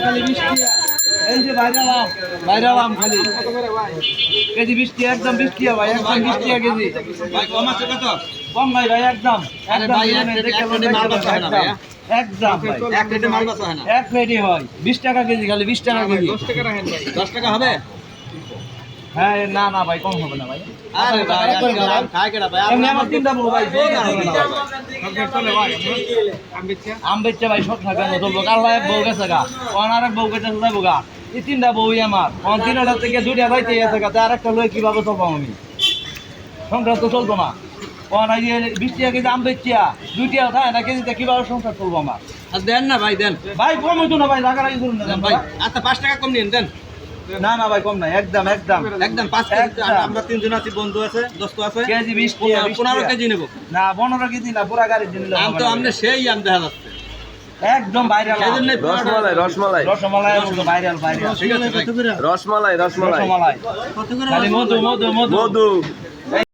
খালি 20 টাকা এই যে ভাইরাল আম খালি কেজি 20 টাকা একদম 20 টাকা ভাই একদম 20 টাকা কেজি ভাই কম আছে কত? কম ভাই একদম ভাই একদম ভাই এক প্লেটে মাল বাসা হয় না। এক প্লেটই হয় 20 টাকা কেজি খালি 20 টাকা কেজি 10 টাকা রাখেন ভাই। 10 টাকা হবে? হ্যাঁ না না ভাই কম হবে না ভাই আরে ভাই আজকাল খায় কেডা ভাই? এমনি আমার তিনটা বউ ভাই আম বেচছে ভাই সব থাকা না চলবো কাল এক বউ গেছে গা আর এক বউ গেছে যাবো গা এই তিনটা বউই আমার তিনটা থেকে দুইটা ভাইতে গেছে গা আর একটা লয়ে কিভাবে চলবো আমি সংসার তো চলতো না ওনার 20 টাকা কেজি আম বেচিয়া 2 টাকা খায় না কেজিতে কিভাবে সংসার চলবো আমার আর দেন না ভাই দেন। ভাই কম হইতো না ভাই রাগারাগি করুন না দেন ভাই। আচ্ছা 5 টাকা কম নিন দেন। না না ভাই কম নাই একদম একদম 5 কেজি আমরা তিনজন আছি বন্ধু আছে দোস্ত আছে। কেজি 20 টাকা 15 কেজি নেব। না 15 কেজি না পুরা গাড়ি দিন আম তো আমনে সেই আম দেখা যাচ্ছে। একদম ভাইরাল রসমালাই ভাইরাল ঠিক আছে ভাই। রসমালাই খালি মধু